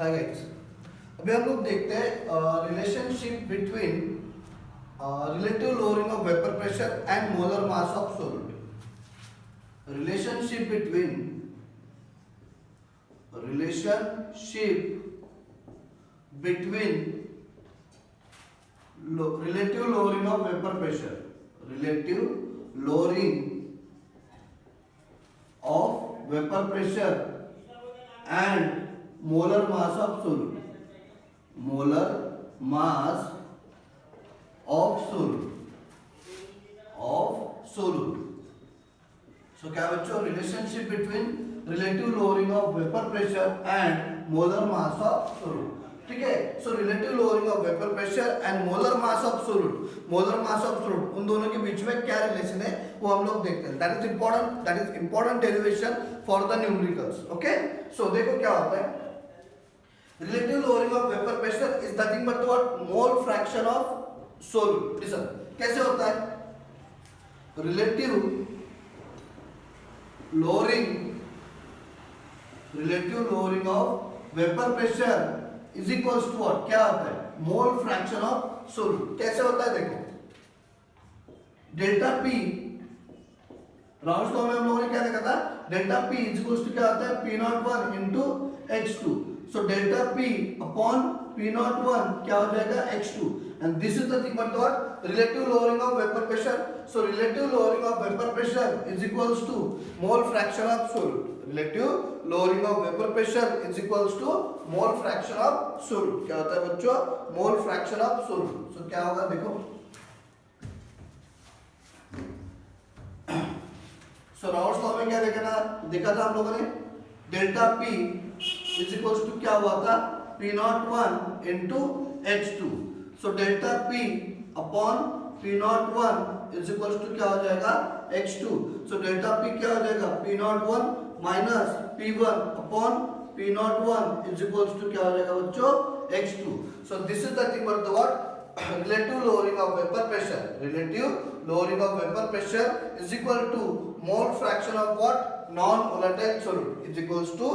Hi guys, अभी हम लोग देखते हैं relationship between relative lowering of vapour pressure and molar mass of solute. Relationship between relative lowering of vapor pressure, relative lowering of vapor pressure and molar mass of solute, molar mass of solute. So क्या बच्चों, relationship between relative lowering of vapour pressure and molar mass of solute. ठीक है, सो relative lowering of vapour pressure and molar mass of solute, उन दोनों के बीच में क्या relation है वो हम लोग देखते हैं। That is important derivation for the numericals. Okay, so देखो क्या होता है। Relative lowering of vapour pressure is nothing but what, mole fraction of solute. Listen, कैसे होता है? Relative lowering of vapor pressure is equals to what? क्या होता है? Mole fraction of solute. कैसे होता है देखो, डेल्टा पी राउंड लॉ में हम लोगों ने क्या देखा था? Delta P is equals to क्या होता है? P naught one into X two. So delta P upon P naught one क्या हो जाएगा? X two. And this is the thing but what? Relative lowering of vapour pressure. So relative lowering of vapour pressure is equals to mole fraction of solute. Relative lowering of vapor pressure is equals to mole fraction of solute। क्या होता है बच्चों? mole fraction of solute। so क्या होगा देखो, so rounds law में क्या देखा था हम लोगों ने? Delta P is equals to क्या हुआ था? P naught one into H two. So delta P upon P naught one is equals to क्या हो जाएगा? X two. So delta P क्या हो जाएगा? P naught one minus P1 upon P01 is equals to क्या हो जाएगा बच्चों? X2। So this is the thing but what? Relative lowering of vapour pressure. Relative lowering of vapour pressure is equal to mole fraction of what? Non volatile solute is equals to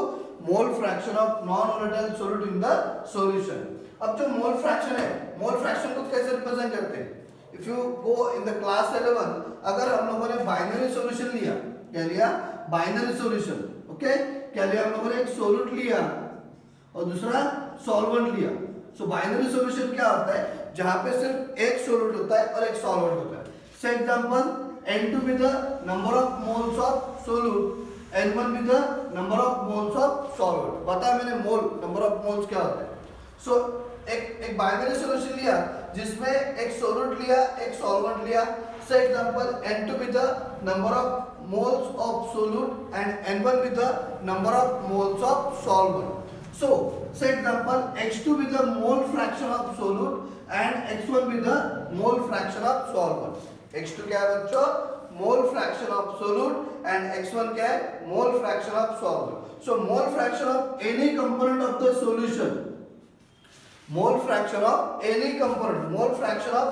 mole fraction of non volatile solute in the solution. अब जो mole fraction है, mole fraction को कैसे represent करते हैं? If you go in the class 11, अगर हम लोगों ने बाइनरी सॉल्यूशन लिया, क्या लिया? Binary solution. ओके, क्या लिया हम लोगों ने? एक सोल्यूट लिया और दूसरा सॉल्वेंट लिया। सो बाइनरी सॉल्यूशन क्या होता है? जहां पे सिर्फ एक सोल्यूट होता है और एक सॉल्वेंट होता है। से example, N2 with the number of moles of solute, N1 with the number of moles of solvent। बताया मैंने मोल, नंबर ऑफ मोल्स क्या होता है। सो एक बाइनरी सॉल्यूशन लिया जिसमें एक सोल्यूट लिया, एक सॉल्वेंट लिया। से example, N2 with the number of moles of solute and N1 with the number of moles of solvent। So, say example, X2 with the mole fraction of solute and X1 with the mole fraction of solvent। X2 क्या है बच्चों? Mole fraction of solute and X1 क्या है? Mole fraction of solvent। So, mole fraction of any component of the solution, mole fraction of any component, mole fraction of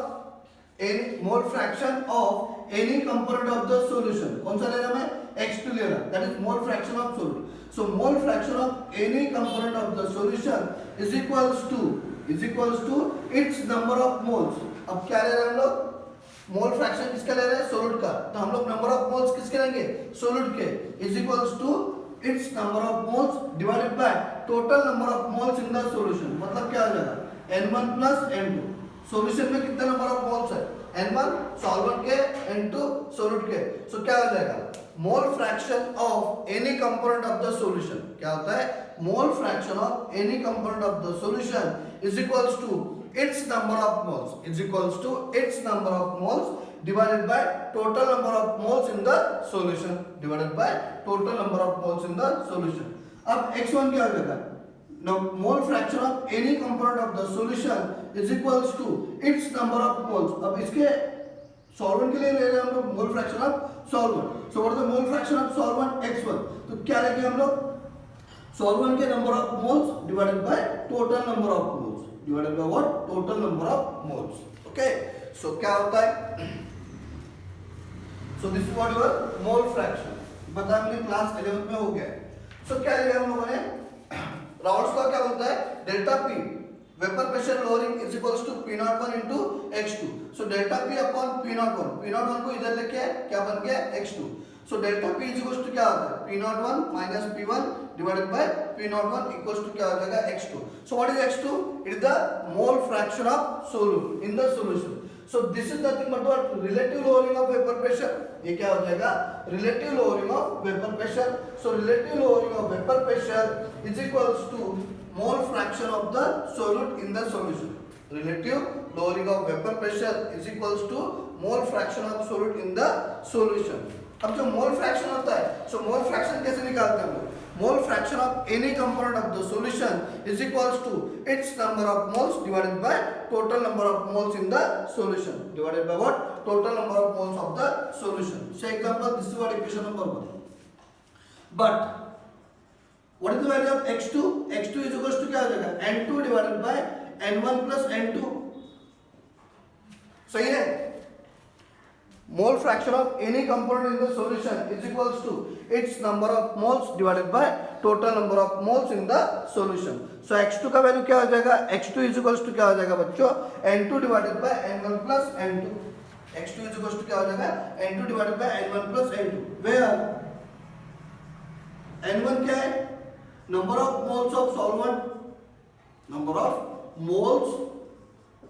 any component of the solution। कौन सा ले रहा मैं? X2 ले रहा, that is mole fraction of solute। So mole fraction of any component of the solution is equals to its number of moles। अब क्या ले रहे हैं हम लोग? मोल फ्रैक्शन किसका ले रहे हैं? सोल्यूट का। तो हम लोग नंबर ऑफ मोल्स किसके लेंगे? सोल्यूट के। Is equals to its number of moles divided by total number of moles in the solution. मतलब क्या हो जाएगा? N1 plus N2। सॉल्यूशन में कितने नंबर ऑफ मोल्स है? N1 सॉल्वेंट के, N2 सोल्यूट के। सो क्या हो जाएगा? Mole fraction of any component of the solution क्या होता है? Mole fraction of any component of the solution is equals to its number of moles, is equals to its number of moles divided by total number of moles in the solution, divided by total number of moles in the solution। अब x1 क्या हो जाएगा? Now mole fraction of any component of the solution is equals to its number of moles। अब इसके solvent के लिए ले रहे हैं हम लोग mole fraction of solvent. So what is the mole fraction of solvent? x1। तो क्या लेंगे हम लोग? सॉल्वेंट के number of moles divided by total number of moles, divided by what? Total number of moles. Okay, so क्या होता है? So this is what your mole fraction. बता हमने क्लास 11 में हो गया। सो क्या लिया हम लोगों ने? राउल्स लॉ क्या बोलता है, delta P vapour pressure lowering is equals to P01 into X2. So delta P upon P01 को इधर लेके आए, क्या बन गया X2. So delta P is equals to क्या आता है, P01 minus P1 divided by P01 equals to क्या हो जाएगा X2. So what is X2? It is the mole fraction of solute in the solution. So this is nothing but what, relative lowering of vapour pressure. ये क्या हो जाएगा, relative lowering of vapour pressure. So relative lowering of vapour pressure is equals to mole fraction of the solute in the solution. Relative lowering of vapor pressure is equals to mole fraction of solute in the solution. अब जो mole fraction होता है, so mole fraction कैसे निकालते हैं हम लोग? Mole fraction of any component of the solution is equals to its number of moles divided by total number of moles in the solution. Divided by what? Total number of moles of the solution. So example, this is what equation number 1. But what is the value of X2? X2 is equals to क्या हो जाएगा, N2 divided by N1 plus N2. सही है. Mole fraction of any component in the solution is equals to its number of moles divided by total number of moles in the solution. So X2 का value क्या हो जाएगा, X2 is equals to क्या हो जाएगा बच्चों, N2 divided by N1 plus N2. X2 is equals to क्या हो जाएगा, N2 divided by N1 plus N2. Where N1 क्या है, number of moles of solvent, number of moles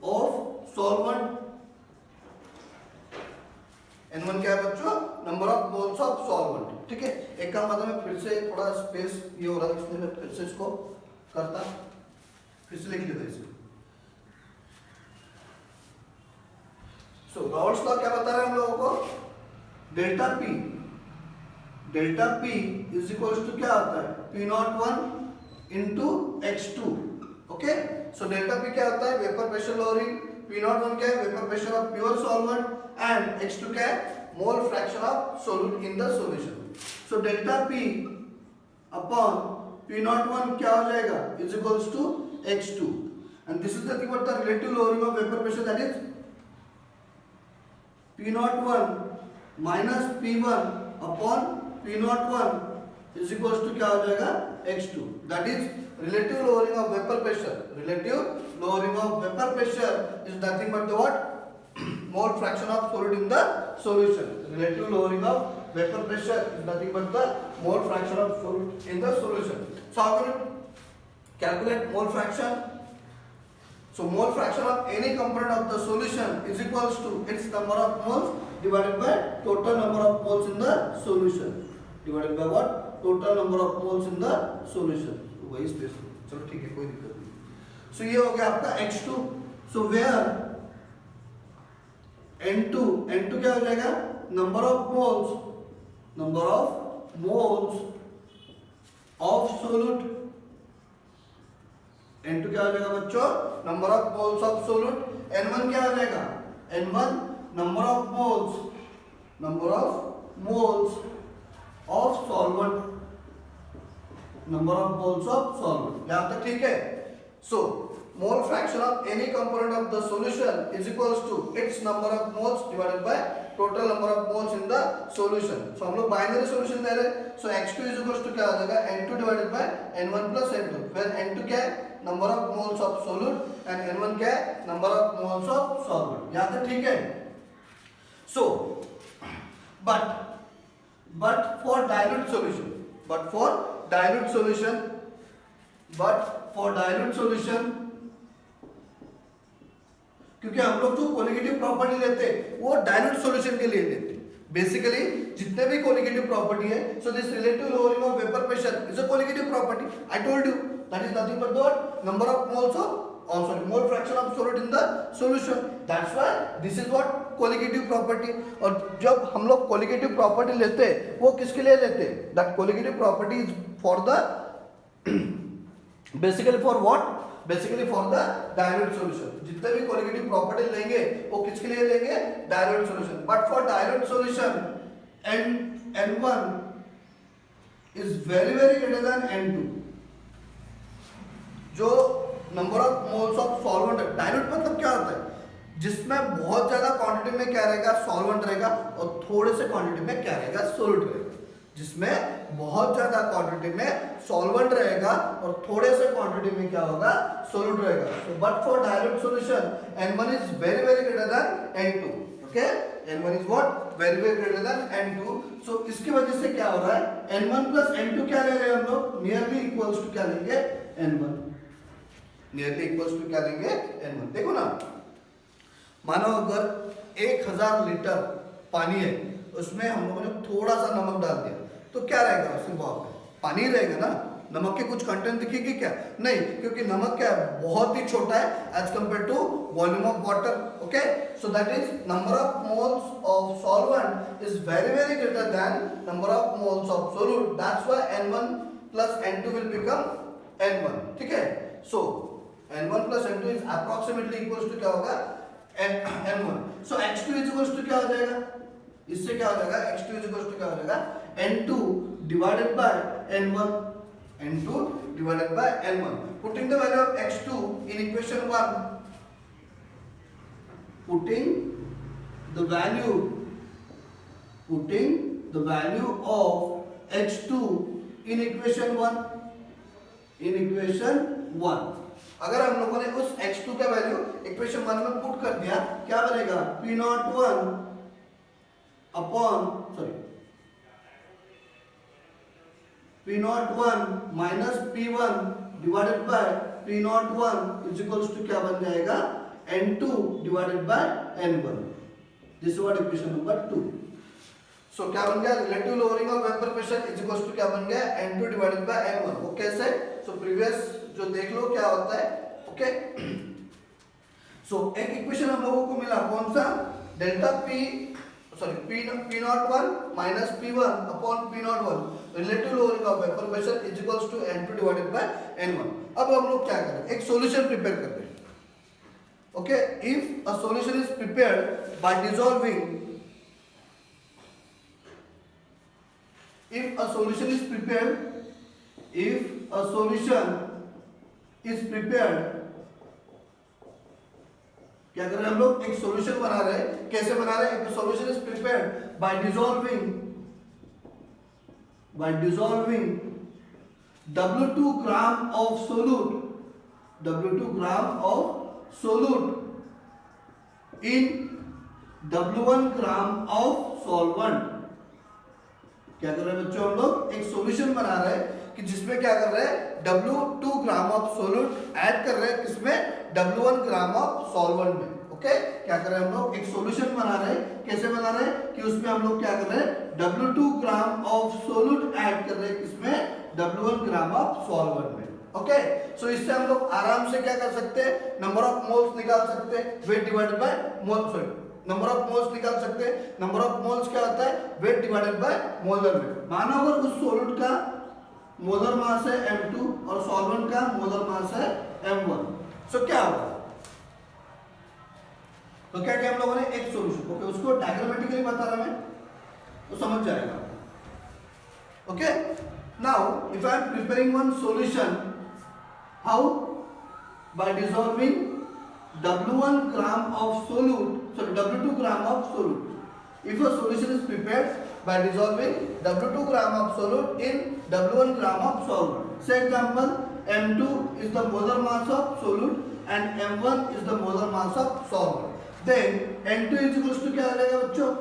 of solvent. N1 क्या है बच्चों, number of moles of solvent. ठीक है, एक काम आता है, फिर से थोड़ा स्पेस ये हो रहा है, इसलिए मैं फिर से इसको करता, फिर से लिख लेता इसको. सो राउल्स लॉ क्या बता रहे हैं हम लोगों को, delta P is equals to क्या आता है, P01 into X2. Okay, so delta P क्या होता है, वेपर प्रेशर लोअरिंग. P01 क्या है, vapour pressure of pure solvent. And X2 क्या है, mole fraction of solute in the solution. So delta P upon P01 क्या हो जाएगा, is equals to X2. And this is nothing but the relative lowering of vapour pressure, that is P01 minus P1 upon P01 is equals to क्या हो जाएगा, X2. That is relative lowering of vapor pressure. Relative lowering of vapor pressure is nothing but the what? Mole fraction of solute in the solution. Relative lowering of vapor pressure is nothing but the mole fraction of solute in the solution. So how can you calculate mole fraction? So mole fraction of any component of the solution is equals to its number of moles divided by total number of moles in the solution. Divided by what? Total number of moles in the solution. तो वही space. चलो ठीक है, कोई दिक्कत नहीं. So ये हो गया आपका X2. So where N2 क्या हो जाएगा, number of moles of solute. N2 क्या हो जाएगा बच्चों, number of moles of solute. N1 क्या हो जाएगा, N1 number of moles of solvent. Number of moles of solvent. यहाँ तक ठीक है. So mole fraction of any component of the solution is equals to its number of moles divided by total number of moles in the solution. So हम लोग binary solution ले रहे हैं. So X2 is equals to क्या हो जाएगा, N2 divided by N1 plus N2. Where N2 क्या है, number of moles of solute and N1 क्या है, number of moles of solvent. यहाँ तक ठीक है. So but for dilute solution क्योंकि हम लोग जो कोलिगेटिव प्रॉपर्टी लेते हैं वो डाइल्यूट सॉल्यूशन के लिए लेते हैं. बेसिकली जितने भी कोलिगेटिव प्रॉपर्टी है, so this relative lowering of vapour pressure is a colligative property. I told you that is nothing but the number of moles of mole fraction of solute in the solution. That's why this is what colligative property. और जब हम लोग colligative property लेते हैं वो किसके लिए लेते हैं, that colligative property is for the basically for what, basically for the dilute solution. जितने भी कोलिगेटिव प्रॉपर्टी लेंगे वो किसके लिए लेंगे, dilute solution. But for dilute solution N1 is very greater then N2. जो number of moles of solvent है, dilute मतलब क्या होता है, जिसमें बहुत ज्यादा क्वांटिटी में क्या रहेगा, सॉल्वेंट रहेगा, और थोड़े से क्वांटिटी में क्या रहेगा, सोल्यूट रहेगा. जिसमें बहुत ज्यादा क्वांटिटी में सॉल्वेंट रहेगा और थोड़े से क्वांटिटी में क्या होगा, सोल्यूट रहेगा. So but for dilute solution N1 is very very greater then N2. Okay, N1 is what, very very greater then N2. सो इसकी वजह से क्या हो रहा है, N1 प्लस N2 क्या ले रहे हैं हम लोग, नियरली इक्वल्स टू क्या लेंगे, N1. नियरली इक्वल्स टू क्या लेंगे, N1. देखो ना, मानो अगर 1000 लीटर पानी है, उसमें हम लोगों ने थोड़ा सा नमक डाल दिया, तो क्या रहेगा उसमें, वहां पे पानी रहेगा ना, नमक के कुछ कंटेंट दिखेगी क्या, नहीं, क्योंकि नमक क्या है, बहुत ही छोटा है as compare to volume of water. Okay, so that is number of moles of solvent is very very greater than number of moles of solute. That's why N1 plus N2 will become N1. ठीक है, so N1 plus N2 is approximately equals to क्या होगा, N1. So X2 is equals to क्या हो जाएगा, इससे क्या हो जाएगा, X2 इज इक्वल्स टू क्या हो जाएगा, N2 divided by N1. N2 divided by N1. Putting the value of X2 in equation 1. Putting the value of X2 in equation 1. In equation 1. अगर हम लोगों ने उस X2 का वैल्यू इक्वेशन 1 में पुट कर दिया, क्या बनेगा, P01 upon P01 minus P1 divided by P01 is equals to क्या बन जाएगा, N2 divided by N1. This is what equation number 2. So क्या बन गया, relative lowering of vapour pressure is equals to क्या बन गया, N2 डिवाइडेड बाय N1. वो कैसे, सो प्रीवियस जो देख लो क्या होता है. ओके, सो एक इक्वेशन हम लोगों को मिला, कौन सा, delta P01 minus P1 upon P01 relative lowering of vapor pressure is equals to N2 divided by N1. अब हम लोग क्या करें, एक सॉल्यूशन प्रिपेयर करते हैं. Okay, if a solution is prepared by dissolving, if a solution is prepared, क्या कर रहे हैं हम लोग, एक सॉल्यूशन बना रहे हैं. कैसे बना रहे हैं, solution is prepared by dissolving W2 gram of solute in W1 gram of solvent. क्या कर रहे हैं बच्चों, हम लोग एक सॉल्यूशन बना रहे हैं कि जिसमें क्या कर रहे हैं, W2 gram of solute add कर रहे हैं, किसमें, W1 ग्राम ऑफ सॉल्वेंट में. ओके, क्या कर रहे हैं हम लोग, एक सॉल्यूशन बना रहे हैं. कैसे बना रहे हैं कि उसमें हम लोग क्या कर रहे हैं, W2 gram of solute add कर रहे हैं, किसमें, W1 ग्राम ऑफ सॉल्वेंट में. ओके, सो इससे हम लोग आराम से क्या कर सकते हैं, नंबर ऑफ मोल्स निकाल सकते हैं, weight divided by mole, sorry, number of moles निकाल सकते हैं. नंबर ऑफ मोल्स क्या होता है, weight divided by molar weight. मानो अगर उस सोल्यूट का मोलर मास है M2 और सॉल्वेंट का मोलर मास है M1, सो क्या होगा, तो क्या किया हम लोगों ने, एक सॉल्यूशन. ओके, उसको डायग्रामेटिकली बता रहा मैं, तो समझ जाएगा. Okay, now if I am preparing one solution, how, bye dissolving W1 gram of solute, sorry, W2 gram of solute. If a solution is prepared by dissolving W2 gram of solute in W1 gram of solvent. Say example, M2 is the molar mass of solute and M1 is the molar mass of solvent. Then N2 is equals to क्या आ जाएगा बच्चों,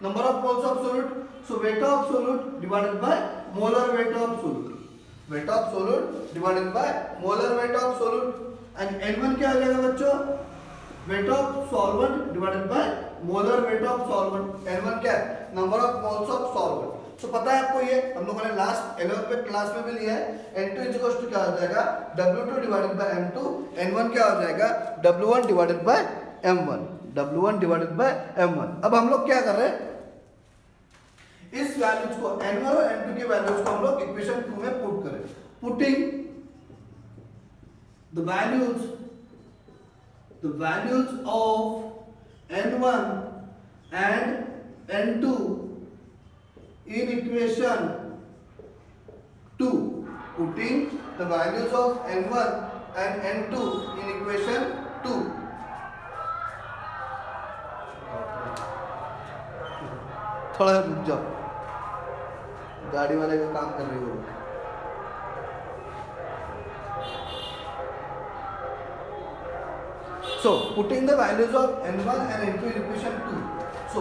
number of moles of solute. So weight of solute divided by molar weight of solute. Weight of solute divided by molar weight of solute. And N1 क्या आ जाएगा बच्चों, weight of solvent divided by molar weight of solvent. N1 क्या है, number of moles of solvent. तो पता है आपको, ये हम लोगों ने लास्ट 11th क्लास में भी लिया है. N2 इज इक्वल टू क्या हो जाएगा, W2 divided by M2. N1 क्या हो जाएगा, W1 divided by M1. W1 divided by M1. अब हम लोग क्या कर रहे हैं, इस वैल्यूज को N1 और N2 के वैल्यूज को हम लोग इक्वेशन 2 में पुट करें. Putting the values of N1 and N2 in equation 2. Putting the values of N1 and N2 in equation 2. थोड़ा रुक जाओ. गाड़ी वाले का काम कर रही हो। So putting the values of n1 and n2 in equation 2. So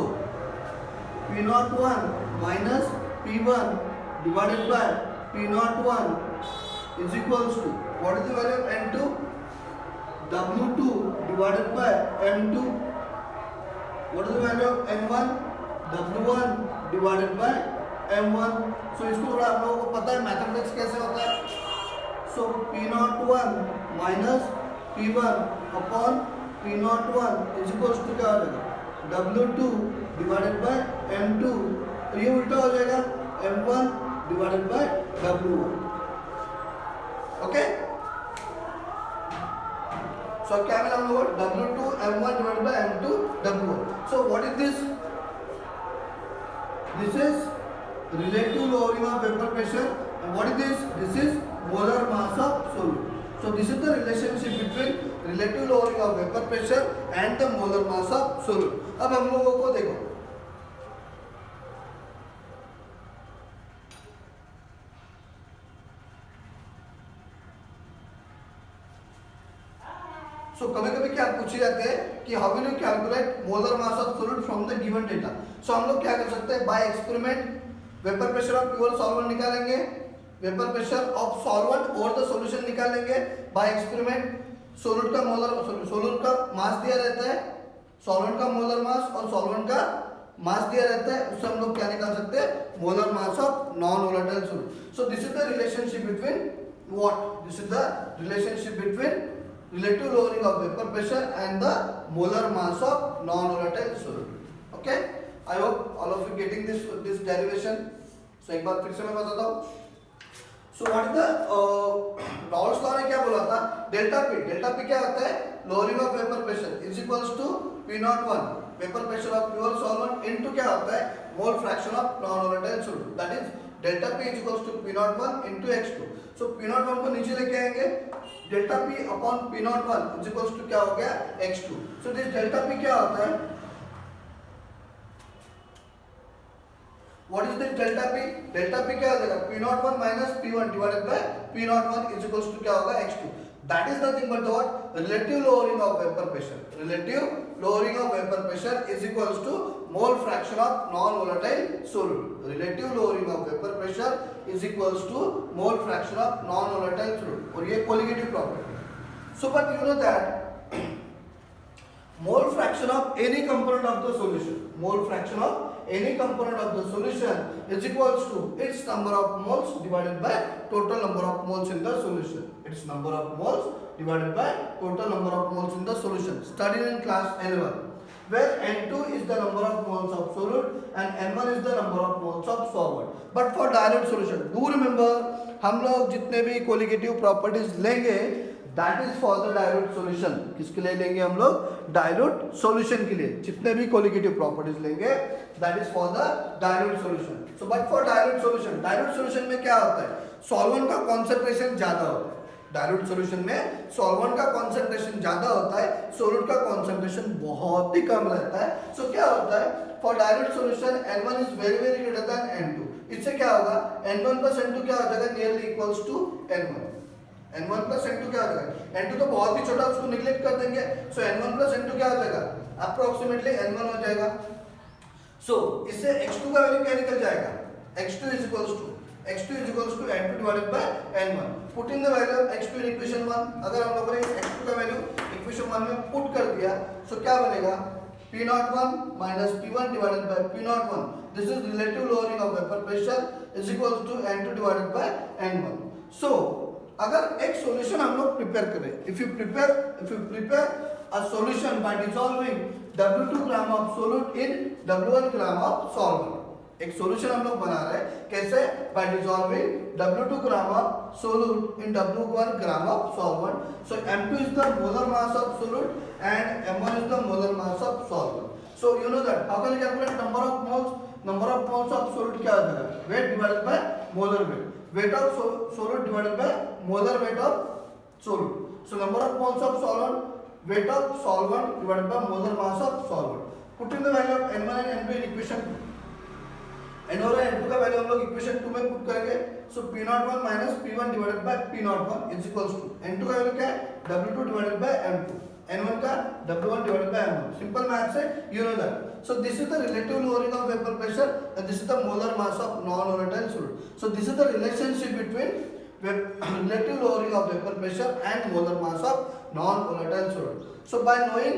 p01 minus p1 divided by p01 is equals to, what is the value of n2? W2 divided by m2. What is the value of n1? W1 divided by m1. So इसको थोड़ा आप लोगों को पता है mathematics कैसे होता है. So p01 minus p1 upon p01 is equals to क्या हो जाएगा? W2 divided by m2. तो ये उल्टा हो जाएगा m1 divided by W1. Okay? So क्या मिला हम लोगों को? W2 m1 divided by m2 W1. So what is this? This is relative lowering of vapor pressure. And what is this? This is molar mass of solute. So this is the relationship between relative lowering of vapor pressure and the molar mass of solute. अब हम लोगों को देखो, सो कभी कभी क्या पूछे जाते हैं कि how will you calculate molar mass of solute from the given data. So हम लोग क्या कर सकते हैं, by experiment vapour pressure of pure solvent निकालेंगे, वेपर प्रेशर ऑफ सॉल्वेंट और द सॉल्यूशन निकालेंगे. बाय एक्सपेरिमेंट सॉल्यूट का मास दिया रहता है, सॉल्वेंट का मोलर मास और सॉल्वेंट का मास दिया रहता है, उससे हम लोग क्या निकाल सकते हैं, molar mass of non volatile solute. So this is the relationship between what, this is the relationship between relative lowering of vapor pressure and the molar mass of non-volatile solute. Okay, I hope all of you getting this derivation. So एक बार फिर से मैं बताता हूँ. So what is the Raoult's law ने क्या बोला था, डेल्टा पी क्या होता है, lowering of vapor pressure is equals to P01 vapor pressure of pure solvent into क्या होता है, mole fraction of non-volatile solute. That is delta P is equals to P01 into X2. So P01 को नीचे लेके आएंगे, delta P upon P01 is equals to क्या हो गया, X2. So this delta P क्या होता है, what is this delta P? Delta P क्या हो जाएगा, P01 minus P1 divided by P01 is equals to क्या होगा, X2. That is nothing but what, relative lowering of vapour pressure. Relative lowering of vapour pressure is equals to mole fraction of non volatile solute. Relative lowering of vapour pressure is equals to mole fraction of non-volatile fluid. और ये colligative property. So but you know that mole fraction of any component of the solution, mole fraction of any component of the solution is equals to its number of moles divided by total number of moles in the solution. Its number of moles divided by total number of moles in the solution. Studied in class 11. Where N2 is the number of moles of solute and N1 is the number of moles of solvent. But for dilute solution, do remember, हम लोग जितने भी colligative properties लेंगे, that is for the dilute solution. किसके लिए लेंगे हम लोग, dilute solution के लिए. जितने भी colligative properties लेंगे, that is for the dilute solution. So but for dilute solution में क्या होता है, solvent का concentration ज़्यादा होता है. डायल्यूट सॉल्यूशन में सॉल्वेंट का कंसंट्रेशन ज्यादा होता है, सोल्यूट का कंसंट्रेशन बहुत ही कम रहता है. सो क्या होता है, for dilute solution N1 is very very greater then N2. इससे क्या होगा, N1 प्लस N2 क्या हो जाएगा, nearly equals to N1. N1 plus N2 क्या हो जाएगा, N2 तो बहुत ही छोटा, उसको निगलेक्ट कर देंगे. सो N1 प्लस N2 क्या हो जाएगा, अप्रोक्सीमेटली N1 हो जाएगा. सो इससे X2 का वैल्यू क्या निकल जाएगा, X2 is equals to N2 divided by N1. Putting the value of X2 in equation 1, अगर हम लोगों ने X2 का वैल्यू इक्वेशन 1 में पुट कर दिया, सो क्या बनेगा, P01 minus P1 divided by P01. This is relative lowering of vapor pressure is equals to N2 divided by N1. So अगर एक सॉल्यूशन हम लोग प्रिपेयर करें, if you prepare a solution by dissolving W2 gram of solute in W1 gram of solvent. एक solution हम लोग बना रहे हैं, कैसे, bye dissolving W2 gram of solute in W1 gram of solvent. So M2 is the molar mass of solute and M1 is the molar mass of solvent. So you know that how can you calculate number of moles of solute क्या हो जाएगा, weight divided by molar weight. Weight of solute divided by molar weight of solute. So number of moles of solvent, weight of solvent divided by molar mass of solvent. Putting the value of N1 and N2 in equation N1 और N2 का value हम लोग equation 2 में put करेंगे. So P01 minus P1 divided by P01 is equals to N2 का value क्या है W2 divided by M2, N1 का W1 divided by M1. Simple maths है, you know that. So this is the relative lowering of vapor pressure and this is the molar mass of non-volatile solid. So this is the relationship between relative lowering of vapor pressure and molar mass of non-volatile solid. So by knowing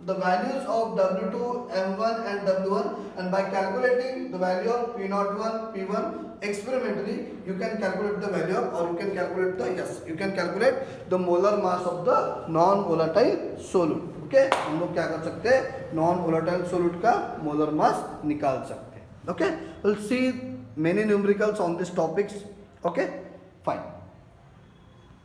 the values of W2, M1 and W1 and by calculating the value of P01, P1 experimentally, you can calculate the value of, or you can calculate the, yes, you can calculate the molar mass of the non-volatile solid. Okay, हम लोग क्या कर सकते हैं, non volatile solid का molar mass निकाल सकते हैं. Okay, will see many numericals on this topics. Okay, fine.